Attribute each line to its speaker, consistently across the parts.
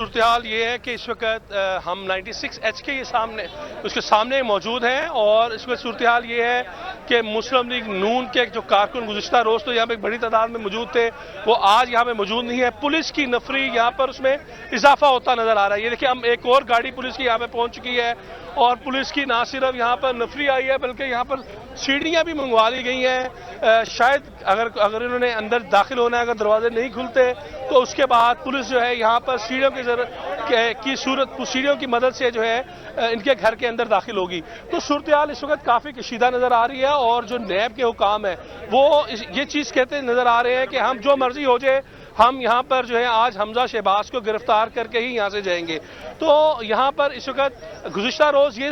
Speaker 1: सूरत ये है कि इस वक्त हम 96H के उसके सामने मौजूद हैं और इस वक्त सूरत ये है कि मुस्लिम लीग नून के जो कारकुन गुज़िश्ता रोज़ तो यहाँ पे एक बड़ी तादाद में मौजूद थे, वो आज यहाँ पे मौजूद नहीं है। पुलिस की नफरी यहाँ पर उसमें इजाफा होता नजर आ रहा है। ये देखिए, हम एक और गाड़ी पुलिस की यहाँ पे पहुँच चुकी है और पुलिस की ना सिर्फ यहाँ पर नफरी आई है बल्कि यहाँ पर सीढ़ियाँ भी मंगवा ली गई हैं। शायद अगर इन्होंने अंदर दाखिल होना है, अगर दरवाजे नहीं खुलते तो उसके बाद पुलिस जो है यहाँ पर सीढ़ियों सीढ़ियों की मदद से जो है इनके घर के अंदर दाखिल होगी। तो सूरत इस वक्त काफ़ी कशीदा नज़र आ रही है और जो नैब के हुकाम है वो ये चीज़ कहते नज़र आ रहे हैं कि हम जो मर्जी हो जाए, हम यहाँ पर जो है आज हमजा शहबाज को गिरफ्तार करके ही यहाँ से जाएंगे। तो यहाँ पर इस वक्त गुज़िश्ता रोज़ ये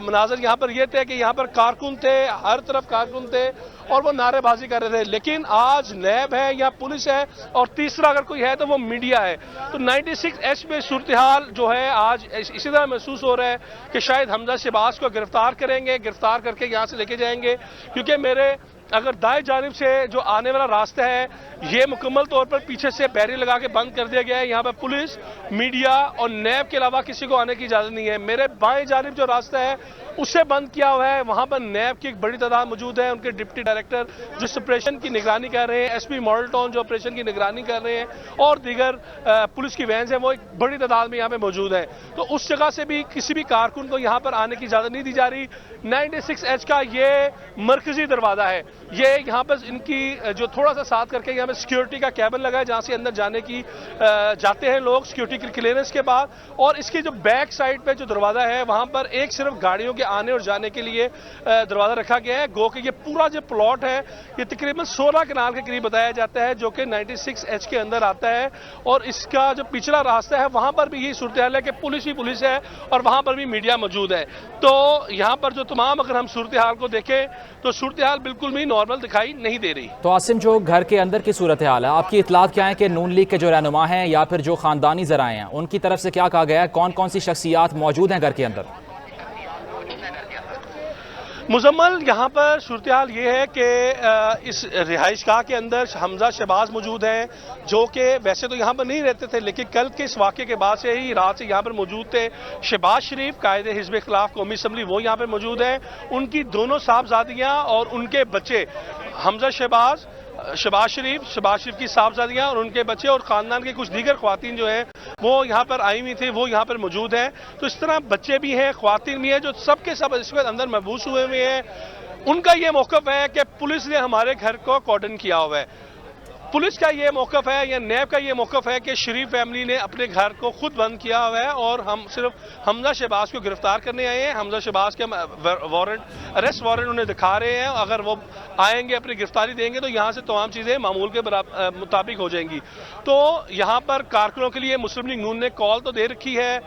Speaker 1: मनाजर यहाँ पर ये थे कि यहाँ पर कारकुन थे, हर तरफ कारकुन थे और वो नारेबाजी कर रहे थे, लेकिन आज नैब है या पुलिस है और तीसरा अगर कोई है तो वो मीडिया है। तो 96H में सूरत जो है आज इसी तरह महसूस हो रहा है कि शायद हमजा शहबाज को गिरफ्तार करेंगे, गिरफ्तार करके यहाँ से लेके जाएंगे, क्योंकि मेरे अगर दाएं जानिब से जो आने वाला रास्ता है ये मुकम्मल तौर पर पीछे से बैरियर लगा के बंद कर दिया गया है। यहाँ पर पुलिस, मीडिया और नैब के अलावा किसी को आने की इजाज़त नहीं है। मेरे बाएं जानिब जो रास्ता है उसे बंद किया हुआ है, वहाँ पर नैब की एक बड़ी तादाद मौजूद है। उनके डिप्टी डायरेक्टर जो इस ऑपरेशन की निगरानी कर रहे हैं, SP मॉडल टाउन जो ऑपरेशन की निगरानी कर रहे हैं और दीगर पुलिस की वैन है वो एक बड़ी तादाद में यहाँ पे मौजूद है। तो उस जगह से भी किसी भी कारकुन को यहाँ पर आने की इजाज़त नहीं दी जा रही। 96H का ये मरकजी दरवाज़ा है, ये यहाँ पर इनकी जो थोड़ा सा साथ करके यहाँ पे सिक्योरिटी का कैबिन लगा है जहाँ से अंदर जाते हैं लोग सिक्योरिटी क्लियरेंस के बाद। और इसकी जो बैक साइड पे जो दरवाज़ा है वहाँ पर एक सिर्फ गाड़ियों के आने और जाने के लिए दरवाज़ा रखा गया है। गो कि ये पूरा जो प्लॉट है ये तकरीबन 16 कनाल के करीब बताया जाता है जो कि 96H के अंदर आता है। और इसका जो पिछला रास्ता है वहाँ पर भी यही सूरत है कि पुलिस ही पुलिस है और वहाँ पर भी मीडिया मौजूद है। तो यहाँ पर जो तमाम अगर हम सूरत हाल को देखें तो सूरत हाल बिल्कुल भी नॉर्मल दिखाई नहीं दे रही।
Speaker 2: तो आसिम, जो घर के अंदर की सूरत हाल है, आपकी इतलात क्या है कि नून लीग के जो रहनुमा हैं या फिर जो खानदानी जराए हैं उनकी तरफ से क्या कहा गया है, कौन कौन सी शख्सियात मौजूद हैं घर के अंदर?
Speaker 1: मुजम्मल, यहाँ पर सूरत हाल ये है कि इस रिहाइश गाह के अंदर हमजा शहबाज मौजूद हैं जो कि वैसे तो यहाँ पर नहीं रहते थे, लेकिन कल के इस वाक़े के बाद से ही रात से यहाँ पर मौजूद थे। शहबाज शरीफ कायदे हिज़्ब इख्तिलाफ कौमी असम्बली वो यहाँ पर मौजूद हैं, उनकी दोनों साहबजादियाँ और उनके बच्चे हमजा शहबाज, शहबाज शरीफ की साहबजादियाँ और उनके बच्चे और ख़ानदान के कुछ दीगर ख्वातीन जो हैं वो यहाँ पर आई हुई थी, वो यहाँ पर मौजूद हैं। तो इस तरह बच्चे भी हैं, ख्वातीन भी हैं, जो सबके सब इस वक्त अंदर महबूस हुए हुए हैं। उनका ये मौक़िफ़ है कि पुलिस ने हमारे घर को कॉर्डन किया हुआ है। पुलिस का ये मौक़िफ़ है या नैब का ये मौक़िफ़ है कि शरीफ फैमिली ने अपने घर को खुद बंद किया हुआ है और हम सिर्फ हमजा शहबाज को गिरफ्तार करने आए हैं। हमजा शहबाज के अरेस्ट वारंट उन्हें दिखा रहे हैं, अगर वो आएंगे अपनी गिरफ्तारी देंगे तो यहाँ से तमाम चीज़ें मामूल के मुताबिक हो जाएंगी। तो यहाँ पर कारकुनों के लिए मुस्लिम लीग नून ने कॉल तो दे रखी है।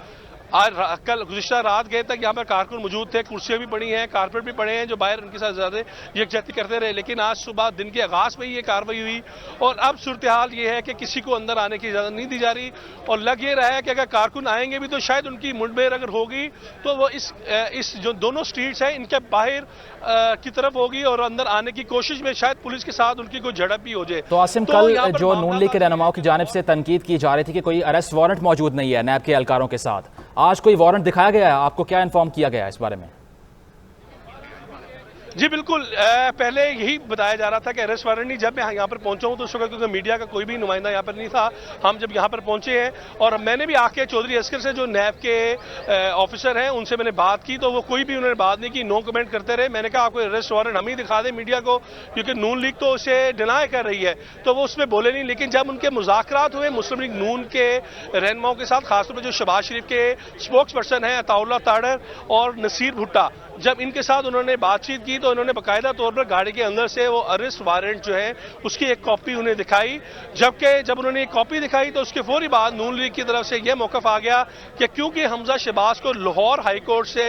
Speaker 1: आज कल गुज़िश्ता रात गए तक यहाँ पर कारकुन मौजूद थे, कुर्सियाँ भी पड़ी हैं, कारपेट भी पड़े हैं जो बाहर उनके साथ ज़्यादा यकजहती करते रहे, लेकिन आज सुबह दिन के आगाज़ में ही ये कार्रवाई हुई। और अब सूरत हाल ये है कि किसी को अंदर आने की इजाज़त नहीं दी जा रही और लग ये रहा है कि अगर कारकुन आएंगे भी तो शायद उनकी मुठभेड़ अगर होगी तो वो इस जो दोनों स्ट्रीट्स हैं इनके बाहर की तरफ होगी और अंदर आने की कोशिश में शायद पुलिस के साथ उनकी कोई झड़प भी हो जाए।
Speaker 2: तो आसिम, कल जो नून लीग के रहनुमाओं की जानिब से तनकीद की जा रही थी कि कोई अरेस्ट वारंट मौजूद नहीं है नैब के एहलकारों के साथ, आज कोई वारंट दिखाया गया है? आपको क्या इन्फॉर्म किया गया है इस बारे में?
Speaker 1: जी बिल्कुल, पहले यही बताया जा रहा था कि अरेस्ट वारंट नहीं। जब मैं यहाँ पर पहुंचा हूँ तो उस वक्त क्योंकि मीडिया का कोई भी नुमाइंदा यहाँ पर नहीं था, हम जब यहाँ पर पहुंचे हैं और मैंने भी आके चौधरी अस्कर से जो नैब के ऑफिसर हैं उनसे मैंने बात की तो वो कोई भी उन्होंने बात नहीं की, नो कमेंट करते रहे। मैंने कहा आपको अरेस्ट वारंट हम ही दिखा दें मीडिया को, क्योंकि नून लीग तो उसे डिनाई कर रही है, तो वो उसमें बोले नहीं। लेकिन जब उनके मुज़ाकरात हुए मुस्लिम लीग नून के रहनुमाओं के साथ, खासतौर पर जो शहबाज शरीफ के स्पोक्स पर्सन हैं अताउल्लाह ताड़र और नसीर भुट्टा, जब इनके साथ उन्होंने बातचीत की तो उन्होंने बाकायदा तौर पर गाड़ी के अंदर से वो अरेस्ट वारंट जो है उसकी एक कॉपी उन्हें दिखाई। जब उन्होंने एक कॉपी दिखाई तो उसके फौरी बाद नून लीग की तरफ से यह मौक़िफ़ आ गया कि क्योंकि हमजा शहबाज को लाहौर हाई कोर्ट से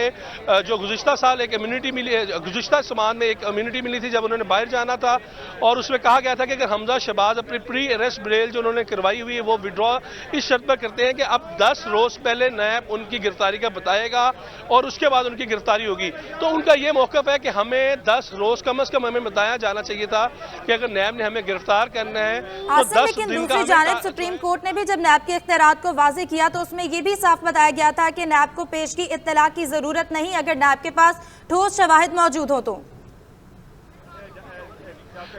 Speaker 1: जो गुज़िश्ता साल एक इम्यूनिटी मिली, गुज़िश्ता समाज में एक इम्यूनिटी मिली थी जब उन्होंने बाहर जाना था, और उसमें कहा गया था कि अगर हमजा शहबाज अपनी प्री अरेस्ट बेल जो उन्होंने करवाई हुई है वो विड्रॉ इस शर्त पर करते हैं कि अब 10 रोज़ पहले नैब उनकी गिरफ्तारी का बताएगा और उसके बाद उनकी गिरफ्तारी होगी। तो उनका ये मौक़िफ़ है कि हमें हमें 10 रोज कम से कम हमें बताया जाना चाहिए था कि अगर नैब ने हमें गिरफ्तार करना है तो
Speaker 3: आसिम,
Speaker 1: 10
Speaker 3: लेकिन
Speaker 1: दिन का
Speaker 3: दूसरी जानिब सुप्रीम कोर्ट ने भी जब नैब के इख्तियारात को वाज़ेह किया तो उसमें ये भी साफ बताया गया था कि नैब को पेशगी इत्तला की जरूरत नहीं अगर नैब के पास ठोस शवाहिद मौजूद हो तो।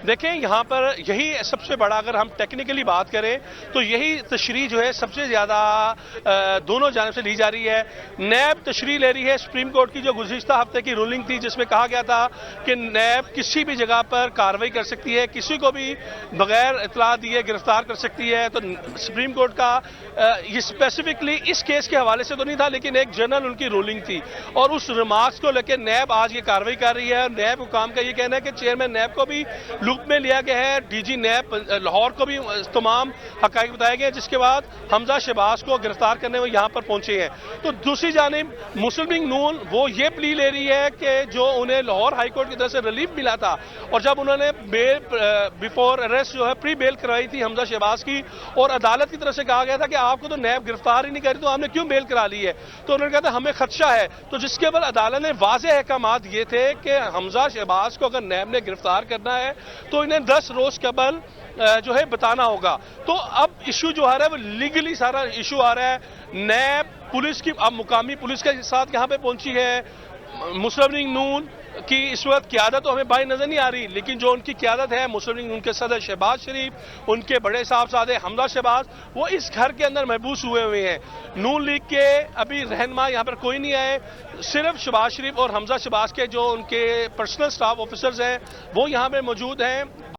Speaker 1: देखें यहाँ पर यही सबसे बड़ा, अगर हम टेक्निकली बात करें तो यही तशरीह जो है सबसे ज़्यादा दोनों जानिब से ली जा रही है। नैब तशरीह ले रही है सुप्रीम कोर्ट की जो गुज़िश्ता हफ्ते की रूलिंग थी जिसमें कहा गया था कि नैब किसी भी जगह पर कार्रवाई कर सकती है, किसी को भी बगैर इतला दिए गिरफ्तार कर सकती है। तो सुप्रीम कोर्ट का ये स्पेसिफिकली इस केस के हवाले से तो नहीं था, लेकिन एक जनरल उनकी रूलिंग थी और उस रिमार्क्स को लेकर नैब आज ये कार्रवाई कर रही है। नैब हुकाम का ये कहना है कि चेयरमैन नैब को भी लूप में लिया गया है, डीजी नैब लाहौर को भी तमाम हकाइक बताए गए, जिसके बाद हमजा शहबाज को गिरफ्तार करने वो यहाँ पर पहुंचे हैं। तो दूसरी जानिब मुस्लिम लीग नून वो ये प्ली ले रही है कि जो उन्हें लाहौर हाईकोर्ट की तरफ से रिलीफ मिला था और जब उन्होंने बेल बिफोर अरेस्ट जो है प्री बेल करवाई थी हमजा शहबाज की और अदालत की तरफ से कहा गया था कि आपको तो नैब गिरफ्तार ही नहीं करी तो आपने क्यों बेल करा ली है, तो उन्होंने कहा था हमें खदशा है। तो जिसके बाद अदालत ने वाज़ेह अहकामात ये थे कि हमजा शहबाज को अगर नैब ने गिरफ्तार करना है तो इन्हें 10 रोज कबल जो है बताना होगा। तो अब इशू जो आ रहा है वो लीगली सारा इशू आ रहा है। नैब पुलिस की अब मुकामी पुलिस के साथ यहाँ पे पहुंची है। मुस्लिम लीग नून की इस वक्त क़यादत तो हमें बाई नजर नहीं आ रही, लेकिन जो उनकी क़यादत है मुस्लिम लीग नून के सदर शहबाज शरीफ, उनके बड़े साहबजादे हमजा शहबाज, वो इस घर के अंदर महबूस हुए हैं। नून लीग के अभी रहनुमा यहाँ पर कोई नहीं आए, सिर्फ शहबाज शरीफ और हमजा शहबाज के जो उनके पर्सनल स्टाफ ऑफिसर्स हैं वो यहाँ पे मौजूद हैं।